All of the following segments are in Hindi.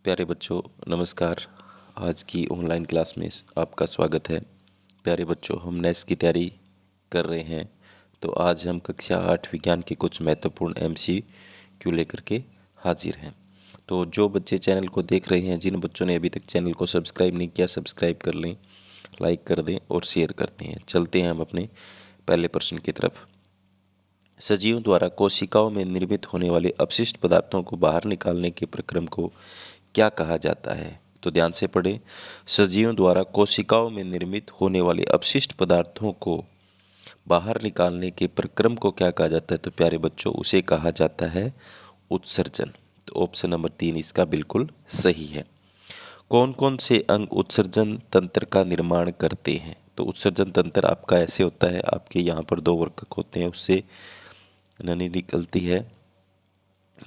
प्यारे बच्चों नमस्कार। आज की ऑनलाइन क्लास में आपका स्वागत है। प्यारे बच्चों, हम नेक्स्ट की तैयारी कर रहे हैं। तो आज हम कक्षा 8 विज्ञान के कुछ महत्वपूर्ण MCQ लेकर के हाजिर हैं। तो जो बच्चे चैनल को देख रहे हैं, जिन बच्चों ने अभी तक चैनल को सब्सक्राइब नहीं किया, सब्सक्राइब कर लें, लाइक कर दें और शेयर करते हैं। चलते हैं हम अपने पहले प्रश्न की तरफ। सजीवों द्वारा कोशिकाओं में निर्मित होने वाले अपशिष्ट पदार्थों को बाहर निकालने के प्रक्रम को क्या कहा जाता है? तो ध्यान से पढ़ें। सजीवों द्वारा कोशिकाओं में निर्मित होने वाले अपशिष्ट पदार्थों को बाहर निकालने के प्रक्रम को क्या कहा जाता है? तो प्यारे बच्चों, उसे कहा जाता है उत्सर्जन। तो ऑप्शन नंबर 3 इसका बिल्कुल सही है। कौन कौन से अंग उत्सर्जन तंत्र का निर्माण करते हैं? तो उत्सर्जन तंत्र आपका ऐसे होता है, आपके यहाँ पर 2 वर्कक होते हैं, उससे नली निकलती है,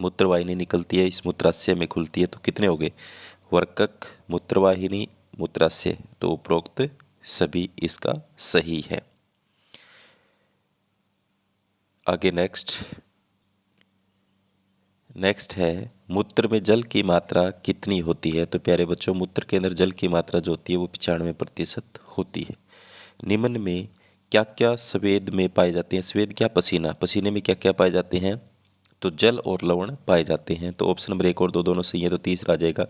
मूत्रवाहिनी निकलती है, इस मूत्राशय में खुलती है। तो कितने हो गए? वर्कक, मूत्रवाहिनी, मूत्राशय। तो उपरोक्त सभी इसका सही है। आगे नेक्स्ट है, मूत्र में जल की मात्रा कितनी होती है? तो प्यारे बच्चों, मूत्र के अंदर जल की मात्रा जो होती है वो 95% होती है। निम्न में क्या क्या स्वेद में पाए जाते हैं? स्वेद क्या? पसीना। पसीने में क्या क्या पाए जाते हैं? तो जल और लवण पाए जाते हैं। तो ऑप्शन नंबर 1 और 2 दोनों सही है। तो तीसरा आ जाएगा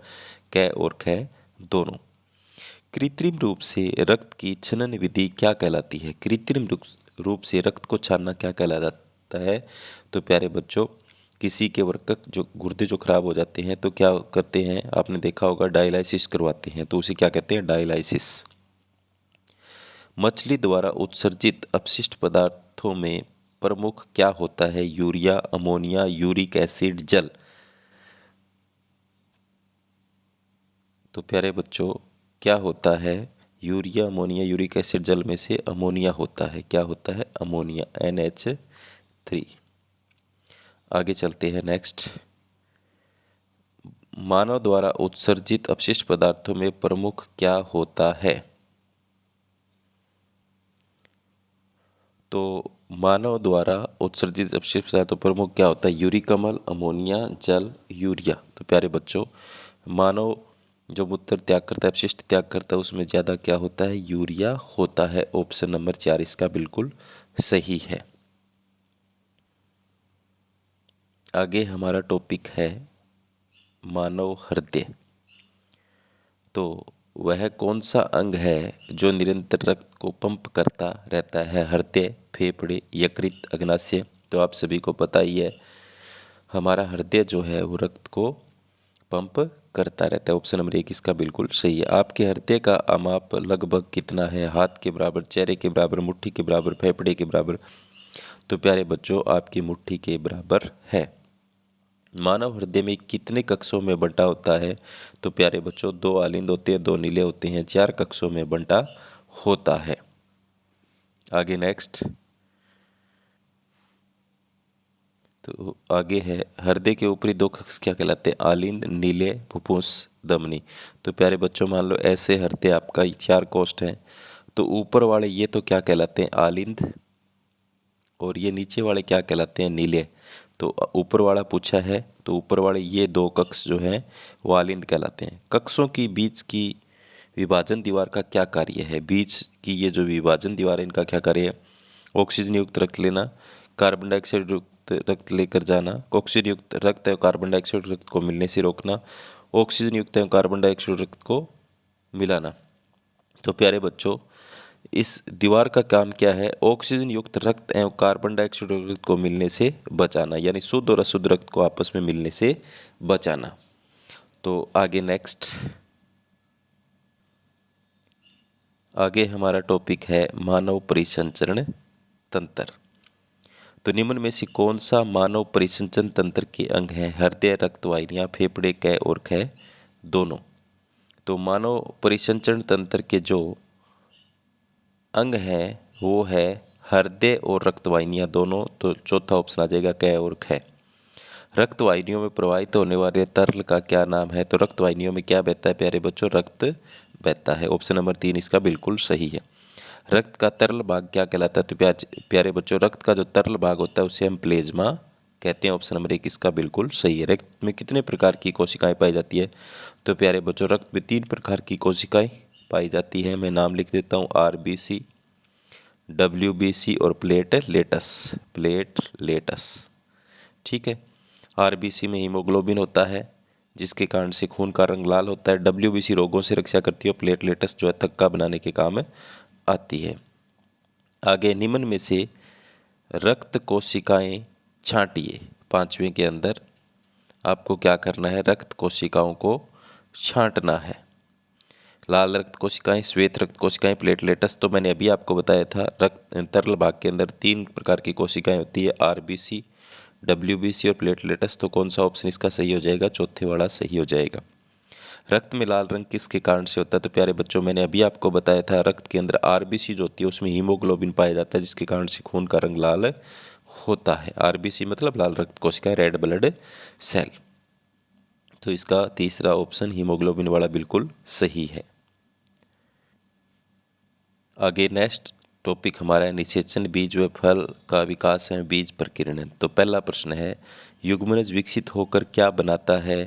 कै और खै दोनों। कृत्रिम रूप से रक्त की छनन विधि क्या कहलाती है? कृत्रिम रूप से रक्त को छानना क्या कहलाता है? तो प्यारे बच्चों, किसी के वर्कक जो गुर्दे जो खराब हो जाते हैं तो क्या करते हैं? आपने देखा होगा, डायलिसिस करवाते हैं। तो उसे क्या कहते हैं? डायलिसिस। मछली द्वारा उत्सर्जित अपशिष्ट पदार्थों में प्रमुख क्या होता है? यूरिया, अमोनिया, यूरिक एसिड, जल। तो प्यारे बच्चों, क्या होता है? यूरिया, अमोनिया, यूरिक एसिड, जल में से अमोनिया होता है। क्या होता है? Ammonia, NH3। आगे चलते हैं नेक्स्ट। मानव द्वारा उत्सर्जित अपशिष्ट पदार्थों में प्रमुख क्या होता है? तो मानव द्वारा उत्सर्जित अपशिष्ट पदार्थों प्रमुख क्या होता है? यूरिक अम्ल, अमोनिया, जल, यूरिया। तो प्यारे बच्चों, मानव जो मूत्र त्याग करता है, अपशिष्ट त्याग करता है, उसमें ज़्यादा क्या होता है? यूरिया होता है। ऑप्शन नंबर 4 इसका बिल्कुल सही है। आगे हमारा टॉपिक है मानव हृदय। तो वह कौन सा अंग है जो निरंतर रक्त को पंप करता रहता है? हृदय, फेफड़े, यकृत, अग्नाशय। तो आप सभी को पता ही है, हमारा हृदय जो है वो रक्त को पंप करता रहता है। ऑप्शन नंबर 1 इसका बिल्कुल सही है। आपके हृदय का माप लगभग कितना है? हाथ के बराबर, चेहरे के बराबर, मुट्ठी के बराबर, फेफड़े के बराबर। तो प्यारे बच्चों, आपकी मुट्ठी के बराबर है। मानव हृदय में कितने कक्षों में बंटा होता है? तो प्यारे बच्चों, 2 आलिंद होते हैं, 2 नीले होते हैं, 4 कक्षों में बंटा होता है। आगे नेक्स्ट। तो आगे है, हृदय के ऊपरी 2 कक्ष क्या कहलाते हैं? आलिंद, नीले, फुफ्फुस, धमनी। तो प्यारे बच्चों, मान लो ऐसे हृदय आपका 4 कोष्ठ हैं, तो ऊपर वाले ये तो क्या कहलाते हैं? आलिंद, और ये नीचे वाले क्या कहलाते हैं? नीले। तो ऊपर वाला पूछा है, तो ऊपर वाले ये 2 कक्ष जो हैं वो आलिंद कहलाते हैं। कक्षों की बीच की विभाजन दीवार का क्या कार्य है? बीच की ये जो विभाजन दीवार है, इनका क्या कार्य है? ऑक्सीजन युक्त रक्त लेना, कार्बन डाइऑक्साइड युक्त रक्त लेकर जाना, ऑक्सीजन युक्त रक्त एवं कार्बन डाइऑक्साइड रक्त को मिलने से रोकना, ऑक्सीजन युक्त एवं कार्बन डाइऑक्साइड रक्त को मिलाना। तो प्यारे बच्चों, इस दीवार का काम क्या है? ऑक्सीजन युक्त रक्त एवं कार्बन डाइऑक्साइड रक्त को मिलने से बचाना, यानी शुद्ध और अशुद्ध रक्त को आपस में मिलने से बचाना। तो आगे नेक्स्ट। आगे हमारा टॉपिक है मानव परिसंचरण तंत्र। तो निम्न में से कौन सा मानव परिसंचरण तंत्र के अंग है? हृदय, रक्तवाहिनियां, फेफड़े, कै और खै दोनों। तो मानव परिसंचरण तंत्र के जो अंग हैं वो है हृदय और रक्तवाहिनियां दोनों। तो चौथा ऑप्शन आ जाएगा कै और खै। रक्तवाहिनियों में प्रवाहित होने वाले तरल का क्या नाम है? तो रक्तवाहिनियों में क्या बहता है प्यारे बच्चों? रक्त बहता है। ऑप्शन नंबर 3 इसका बिल्कुल सही है। रक्त का तरल भाग क्या कहलाता है? तो प्यारे बच्चों, रक्त का जो तरल भाग होता है उसे हम प्लेज्मा कहते हैं। ऑप्शन नंबर 1 इसका बिल्कुल सही है। रक्त में कितने प्रकार की कोशिकाएं पाई जाती है? तो प्यारे बच्चों, रक्त में 3 प्रकार की कोशिकाएं पाई जाती है। मैं नाम लिख देता हूँ, आरबीसी, डब्ल्यूबीसी और प्लेटलेटस। ठीक है। आरबीसी में हीमोग्लोबिन होता है, जिसके कारण से खून का रंग लाल होता है। डब्ल्यूबीसी रोगों से रक्षा करती है और प्लेटलेटस जो है थक्का बनाने के काम आती है। आगे, निम्न में से रक्त कोशिकाएं छांटिए। 5वें के अंदर आपको क्या करना है, रक्त कोशिकाओं को छांटना है। लाल रक्त कोशिकाएं, श्वेत रक्त कोशिकाएं, प्लेटलेटस। तो मैंने अभी आपको बताया था, रक्त तरल भाग के अंदर 3 प्रकार की कोशिकाएं होती है, आरबीसी, डब्ल्यूबीसी और प्लेटलेटस। तो कौन सा ऑप्शन इसका सही हो जाएगा, चौथे वाला सही हो जाएगा। रक्त में लाल रंग किसके कारण से होता है, तो प्यारे बच्चों मैंने अभी आपको बताया था, रक्त के अंदर आरबीसी जो होती है उसमें हीमोग्लोबिन पाया जाता है, जिसके कारण से खून का रंग लाल होता है। आरबीसी मतलब लाल रक्त कोशिकाएं, रेड ब्लड सेल। तो इसका तीसरा ऑप्शन हीमोग्लोबिन वाला बिल्कुल सही है। आगे नेक्स्ट टॉपिक हमारा है निषेचन। बीज व फल का विकास है बीज प्रकीर्णन। तो पहला प्रश्न है, युग्मनज विकसित होकर क्या बनाता है।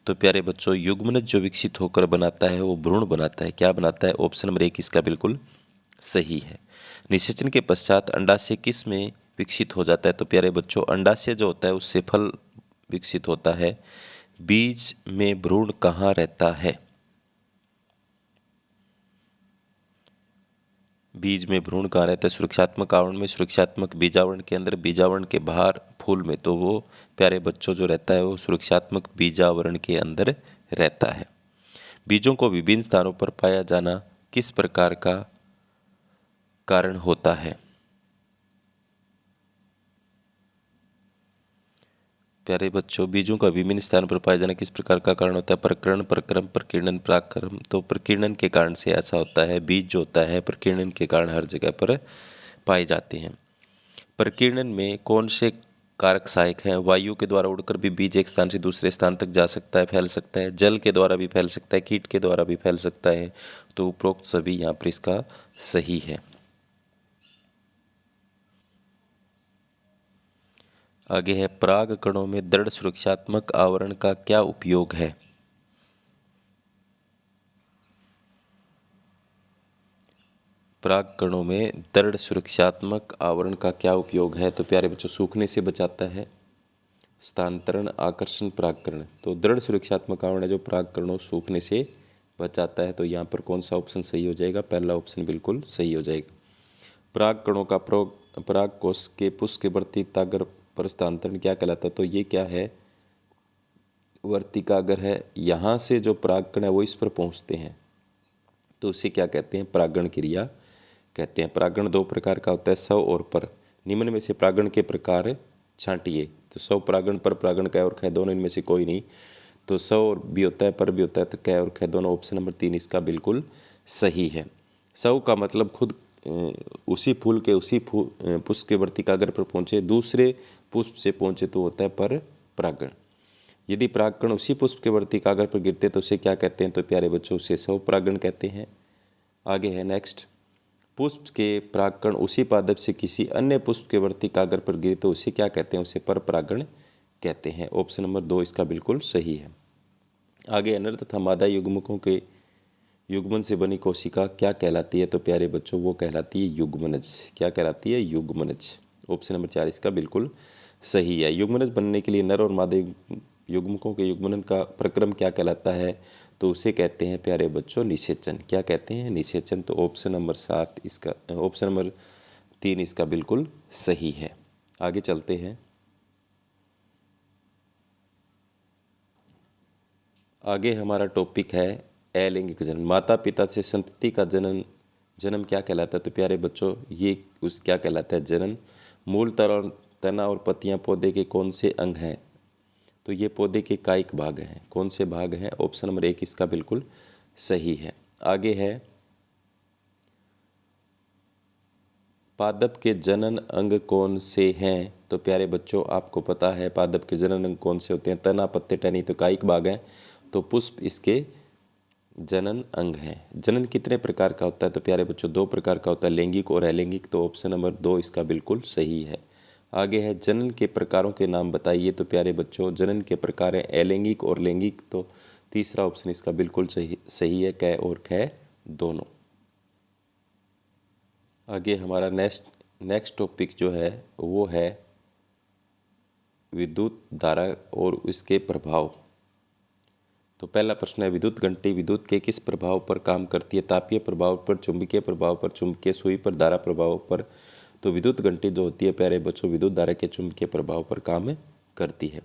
तो प्यारे बच्चों, युग्मनज जो विकसित होकर बनाता है वो भ्रूण बनाता है। क्या बनाता है, ऑप्शन नंबर 1 इसका बिल्कुल सही है। निषेचन के पश्चात अंडाशय किस में विकसित हो जाता है। तो प्यारे बच्चों, अंडाशय जो होता है उससे फल विकसित होता है। बीज में भ्रूण कहाँ रहता है, बीज में भ्रूण कहाँ रहता है, सुरक्षात्मक आवरण में, सुरक्षात्मक बीजावरण के अंदर, बीजावरण के बाहर, फूल में। तो वो प्यारे बच्चों जो रहता है वो सुरक्षात्मक बीजावरण के अंदर रहता है। बीजों को विभिन्न स्थानों पर पाया जाना किस प्रकार का कारण होता है। प्यारे बच्चों, बीजों का विभिन्न स्थानों पर पाया जाना किस प्रकार का कारण होता है, प्रकरण, प्रक्रम, प्रकीर्णन, परागक्रम। तो प्रकीर्णन के कारण से ऐसा होता है, बीज जो होता है प्रकीर्णन के कारण हर जगह पर पाए जाते हैं। प्रकीर्णन में कौन से कारक सहायक हैं। वायु के द्वारा उड़कर भी बीज एक स्थान से दूसरे स्थान तक जा सकता है, फैल सकता है। जल के द्वारा भी फैल सकता है, कीट के द्वारा भी फैल सकता है। तो उपरोक्त सभी यहाँ पर इसका सही है। आगे है, पराग कणों में दृढ़ सुरक्षात्मक आवरण का क्या उपयोग है। पराग कणों में दृढ़ सुरक्षात्मक आवरण का क्या उपयोग है। तो प्यारे बच्चों, सूखने से बचाता है, स्थानांतरण, आकर्षण, परागकण। तो दृढ़ सुरक्षात्मक आवरण है जो पराग कणों सूखने से बचाता है। तो यहाँ पर कौन सा ऑप्शन सही हो जाएगा, पहला ऑप्शन बिल्कुल सही हो जाएगा। पराग कणों का पराग कोश के पुष्प के वर्तिकाग्र पर स्थानांतरण क्या कहलाता है। तो ये क्या है, वर्तिकाग्र है। यहाँ से जो परागकण है वो इस पर पहुँचते हैं, तो उसे क्या कहते हैं, परागण क्रिया कहते हैं। परागण 2 प्रकार का होता है, स्व और पर। निम्न में से परागण के प्रकार छांटिए। तो स्व परागण, पर परागण, क और ख दोनों इनमें से कोई नहीं। तो स्व भी होता है, पर भी होता है। तो क और ख दोनों, ऑप्शन नंबर 3 इसका बिल्कुल सही है। स्व का मतलब खुद उसी फूल के उसी पुष्प के वर्तिकाग्र पर पहुँचे, दूसरे पुष्प से पहुँचे तो होता है पर परागण। यदि परागकण उसी पुष्प के वर्तिकाग्र पर गिरते तो उसे क्या कहते हैं। तो प्यारे बच्चों, उसे स्व परागण कहते हैं। आगे है नेक्स्ट, पुष्प के परागकण उसी पादप से किसी अन्य पुष्प के वर्तिकाग्र पर गिरे तो उसे क्या कहते हैं, उसे पर परागण कहते हैं। ऑप्शन नंबर 2 इसका बिल्कुल सही है। आगे, नर तथा मादा युग्मकों के युग्मन से बनी कोशिका क्या कहलाती है। तो प्यारे बच्चों, वो कहलाती है युग्मनज। क्या कहलाती है, युग्मनज। ऑप्शन नंबर 4 इसका बिल्कुल सही है। युग्मनज बनने के लिए नर और मादा युग्मकों के युग्मन का प्रक्रम क्या कहलाता है। तो उसे कहते हैं प्यारे बच्चों निषेचन। क्या कहते हैं, निषेचन। तो ऑप्शन नंबर 7 इसका, ऑप्शन नंबर 3 इसका बिल्कुल सही है। आगे चलते हैं। आगे हमारा टॉपिक है अलैंगिक जन्म। माता पिता से संतति का जन्म क्या कहलाता है। तो प्यारे बच्चों, ये उस क्या कहलाता है, जनन। मूल तना और पत्तियां पौधे के कौन से अंग हैं। तो ये पौधे के कायिक भाग हैं। कौन से भाग हैं, ऑप्शन नंबर 1 इसका बिल्कुल सही है। आगे है, पादप के जनन अंग कौन से हैं। तो प्यारे बच्चों, आपको पता है पादप के जनन अंग कौन से होते हैं, तना, पत्ते, टहनी। तो कायिक भाग हैं, तो पुष्प इसके जनन अंग हैं। जनन कितने प्रकार का होता है। तो प्यारे बच्चों, 2 प्रकार का होता है, लैंगिक और अलैंगिक। तो ऑप्शन नंबर 2 इसका बिल्कुल सही है। आगे है, जनन के प्रकारों के नाम बताइए। तो प्यारे बच्चों, जनन के प्रकार हैं अलैंगिक और लैंगिक। तो तीसरा ऑप्शन इसका बिल्कुल सही है, क और ख दोनों। आगे हमारा नेक्स्ट टॉपिक जो है वो है विद्युत धारा और उसके प्रभाव। तो पहला प्रश्न है, विद्युत घंटी विद्युत के किस प्रभाव पर काम करती है? तापीय प्रभाव पर, चुंबकीय प्रभाव पर, चुंबकीय सुई पर, धारा प्रभाव पर। तो विद्युत घंटी जो होती है प्यारे बच्चों, विद्युत धारा के चुंबकीय प्रभाव पर काम करती है।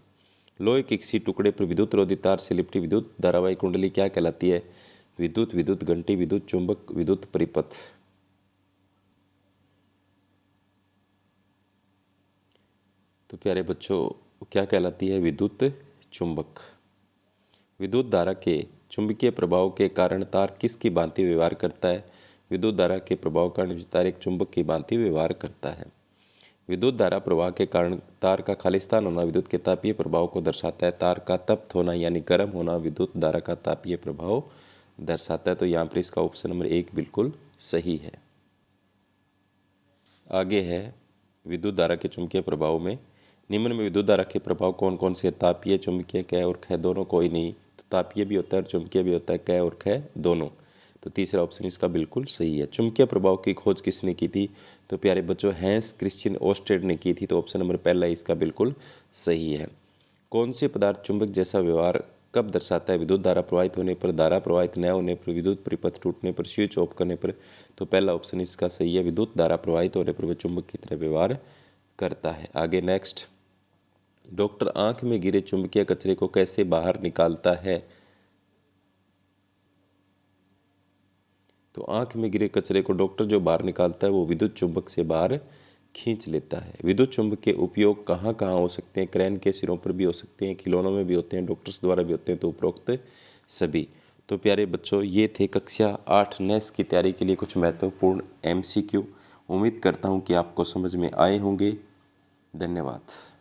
लोहे के किसी टुकड़े पर विद्युत रोधी तार से लिपटी विद्युत धारावाही कुंडली क्या कहलाती है? विद्युत घंटी, विद्युत चुंबक, विद्युत परिपथ। तो प्यारे बच्चों क्या कहलाती है? विद्युत चुंबक। विद्युत धारा के चुंबकीय प्रभाव के कारण तार किसकी भांति व्यवहार करता है? विद्युत धारा के प्रभाव के कारण तार एक चुंबक की भांति व्यवहार करता है। विद्युत धारा प्रवाह के कारण तार का खालिस्तान होना विद्युत के तापीय प्रभाव को दर्शाता है। तार का तप्त होना यानी गर्म होना विद्युत धारा का तापीय प्रभाव दर्शाता है। तो यहाँ पर इसका ऑप्शन नंबर 1 बिल्कुल सही है। आगे है विद्युत धारा के चुंबकीय प्रभाव में निम्न में विद्युत धारा के प्रभाव कौन कौन से? तापीय, चुंबकीय, क और ख दोनों कोई नहीं। तो तापीय भी होता है और चुंबकीय भी होता है, क और ख दोनों। तो तीसरा ऑप्शन इसका बिल्कुल सही है। चुंबकीय प्रभाव की खोज किसने की थी? तो प्यारे बच्चों हैंस क्रिश्चियन ओर्स्टेड ने की थी। तो ऑप्शन नंबर पहला इसका बिल्कुल सही है। कौन से पदार्थ चुंबक जैसा व्यवहार कब दर्शाता है? विद्युत धारा प्रवाहित होने पर, धारा प्रवाहित न होने पर, विद्युत परिपथ टूटने पर, स्विच ऑफ करने पर। तो पहला ऑप्शन इसका सही है। विद्युत धारा प्रवाहित होने पर वह चुंबक की तरह व्यवहार करता है। आगे नेक्स्ट, डॉक्टर आंख में गिरे चुंबकीय कचरे को कैसे बाहर निकालता है? तो आंख में गिरे कचरे को डॉक्टर जो बाहर निकालता है वो विद्युत चुंबक से बाहर खींच लेता है। विद्युत चुंबक के उपयोग कहाँ कहाँ हो सकते हैं? क्रेन के सिरों पर भी हो सकते हैं, खिलौनों में भी होते हैं, डॉक्टर्स द्वारा भी होते हैं। तो उपरोक्त सभी। तो प्यारे बच्चों ये थे कक्षा 8 नेस की तैयारी के लिए कुछ महत्वपूर्ण MCQ। उम्मीद करता हूँ कि आपको समझ में आए होंगे। धन्यवाद।